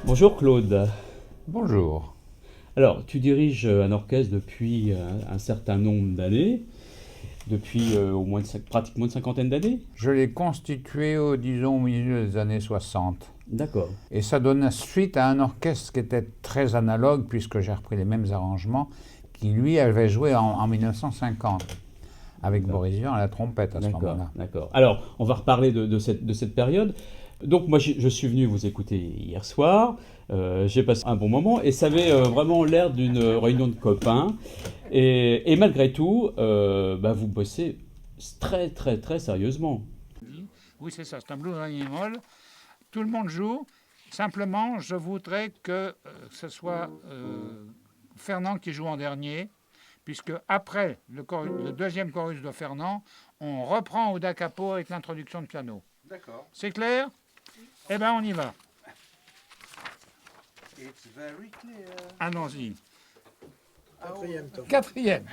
Bonjour Claude. Bonjour. Alors, tu diriges un orchestre depuis un certain nombre d'années, depuis au moins pratiquement une cinquantaine d'années. Je l'ai constitué, disons, au milieu des années 60. D'accord. Et ça donne suite à un orchestre qui était très analogue, puisque j'ai repris les mêmes arrangements, qui lui avait joué en 1950, avec Boris Vian à la trompette à ce moment-là. D'accord. Alors, on va reparler de cette période. Donc moi je suis venu vous écouter hier soir, j'ai passé un bon moment et ça avait vraiment l'air d'une réunion de copains et malgré tout vous bossez très très très sérieusement. Oui c'est ça, c'est un blues en mi bémol, tout le monde joue, simplement je voudrais que ce soit Fernand qui joue en dernier, puisque après le deuxième chorus de Fernand, on reprend au da capo avec l'introduction de piano. D'accord. C'est clair ? Eh bien, on y va. It's very clear. Allons-y. Quatrième temps. Quatrième.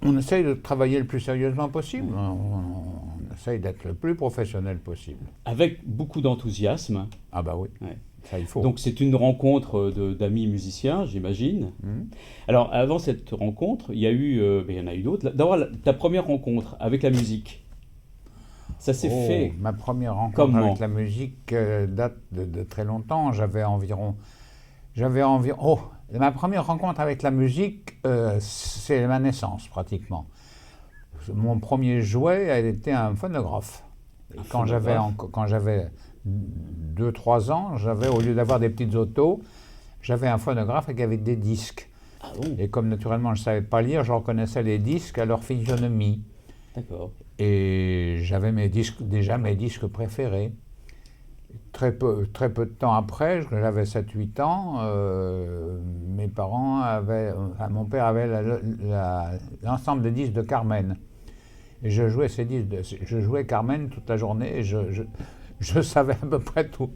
On essaye de travailler le plus sérieusement possible. On essaye d'être le plus professionnel possible. Avec beaucoup d'enthousiasme. Ah bah oui, Ouais. ça il faut. Donc c'est une rencontre d'amis musiciens, j'imagine. Alors avant cette rencontre, il y en a eu d'autres. D'abord, ta première rencontre avec la musique, ça s'est fait. Ma première rencontre comment avec la musique date de très longtemps. Ma première rencontre avec la musique, c'est ma naissance pratiquement. Mon premier jouet a été un phonographe. Et quand j'avais 2-3 ans, au lieu d'avoir des petites autos, j'avais un phonographe avec des disques. Ah bon. Et comme naturellement je ne savais pas lire, je reconnaissais les disques à leur physionomie. D'accord. Et j'avais mes disques préférés. Très peu de temps après, j'avais 7-8 ans, mon père avait l'ensemble des disques de Carmen. Et je jouais Carmen toute la journée et je savais à peu près tout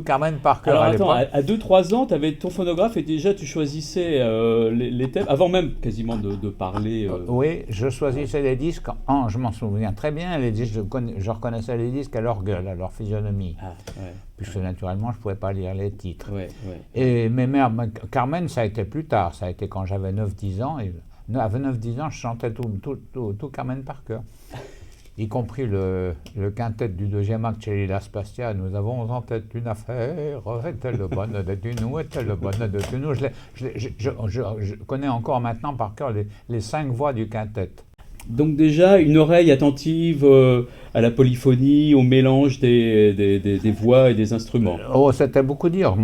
Carmen par cœur. Alors à attends, l'époque. à 2-3 ans, tu avais ton phonographe et déjà tu choisissais les thèmes, avant même quasiment de parler. Oui, je choisissais les disques, je m'en souviens très bien, les disques, je reconnaissais les disques à leur gueule, à leur physionomie. Ah, ouais. Puisque naturellement, je ne pouvais pas lire les titres. Ouais. Et Carmen, ça a été plus tard, ça a été quand j'avais 9-10 ans. Et à 9-10 ans, je chantais tout Carmen par cœur. Y compris le quintet du deuxième acte chez Lila Spastia. Nous avons en tête une affaire, est-elle bonne de nous, est-elle bonne de nous. Je connais encore maintenant par cœur les 5 voix du quintet. Donc déjà, une oreille attentive à la polyphonie, au mélange des voix et des instruments. C'était beaucoup dire.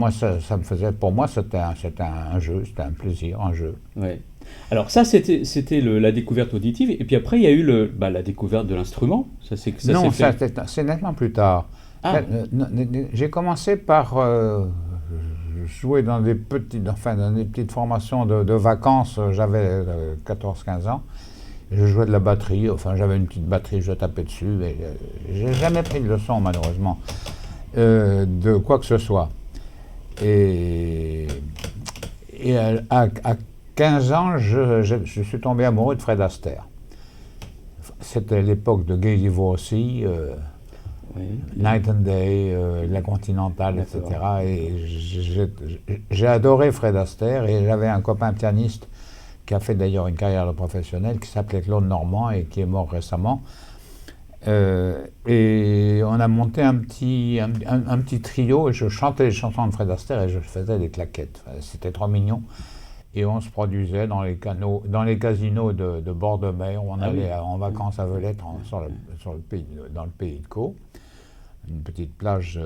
Pour moi, c'était un jeu, c'était un plaisir, un jeu. Ouais. Alors ça, c'était la découverte auditive, et puis après, il y a eu la découverte de l'instrument. C'est nettement plus tard. Ah. J'ai commencé par jouer dans des petites formations de vacances. J'avais 14-15 ans. Je jouais de la batterie, j'avais une petite batterie, je tapais dessus. J'ai jamais pris de leçon, malheureusement, de quoi que ce soit. Et à 15 ans, je suis tombé amoureux de Fred Astaire. C'était l'époque de Gay Divorcey, Night and Day, La Continentale, etc. Et j'ai adoré Fred Astaire, et j'avais un copain pianiste qui a fait d'ailleurs une carrière de professionnel, qui s'appelait Claude Normand et qui est mort récemment. Et on a monté un petit trio, et je chantais les chansons de Fred Astaire et je faisais des claquettes. C'était trop mignon. Et on se produisait dans les casinos de bord de mer. On allait en vacances à Velette, dans le pays de Caux. Une petite plage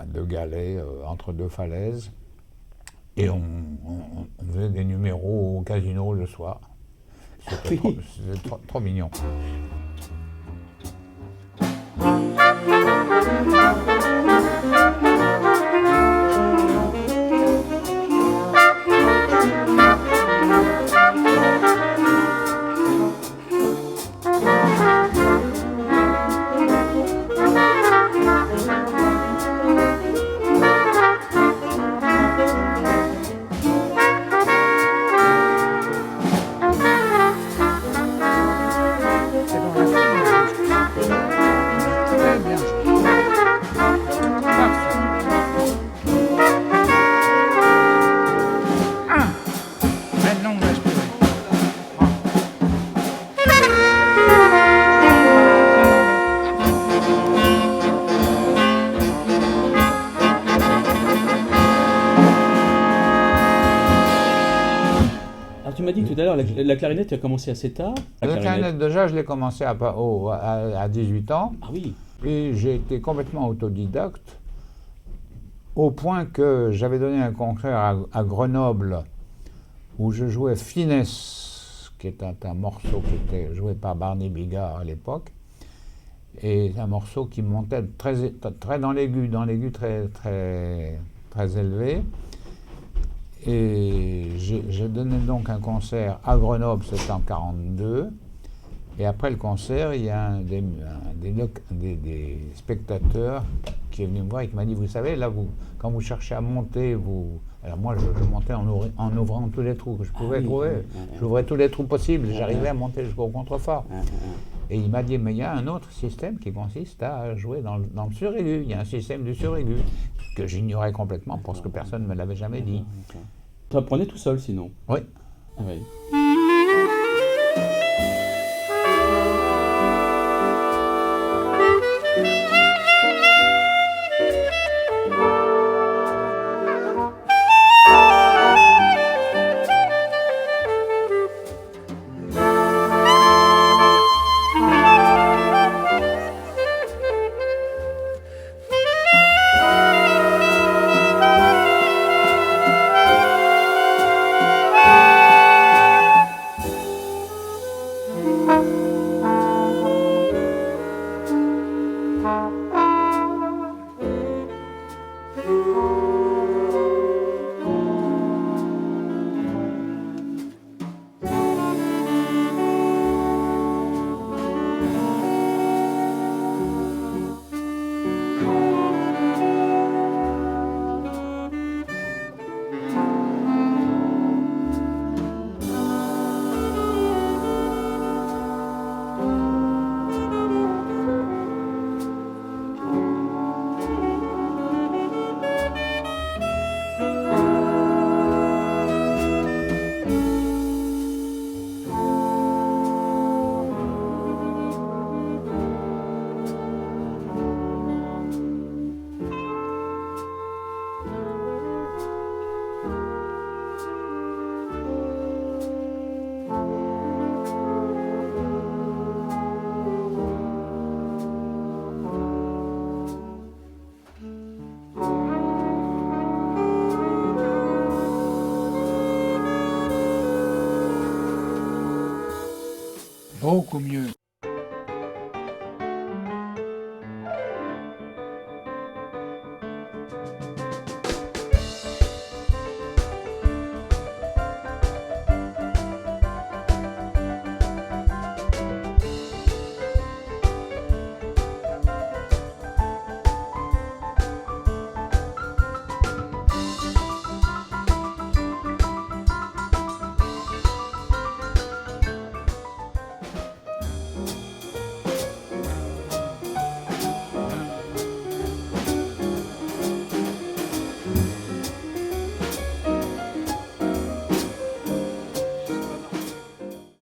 de galets entre deux falaises. Et on faisait des numéros au casino le soir. C'était trop mignon. m'a dit tout à l'heure, la clarinette, tu as commencé assez tard. La clarinette, déjà, je l'ai commencé à 18 ans. Ah oui. Et j'ai été complètement autodidacte, au point que j'avais donné un concert à Grenoble, où je jouais Finesse, qui est un morceau qui était joué par Barney Bigard à l'époque, et un morceau qui montait très dans l'aigu très, très, très élevé. Et j'ai donné donc un concert à Grenoble, c'était en 1942. Et après le concert, il y a un des spectateurs qui est venu me voir et qui m'a dit, vous savez, là, quand vous cherchez à monter, alors moi, je montais en ouvrant tous les trous que je pouvais trouver. J'ouvrais tous les trous possibles, j'arrivais à monter jusqu'au contrefort. Et il m'a dit, mais il y a un autre système qui consiste à jouer dans le suraigu. Il y a un système du suraigu que j'ignorais complètement parce que personne ne me l'avait jamais dit. Tu apprenais tout seul sinon? Oui. Ah oui. Beaucoup mieux.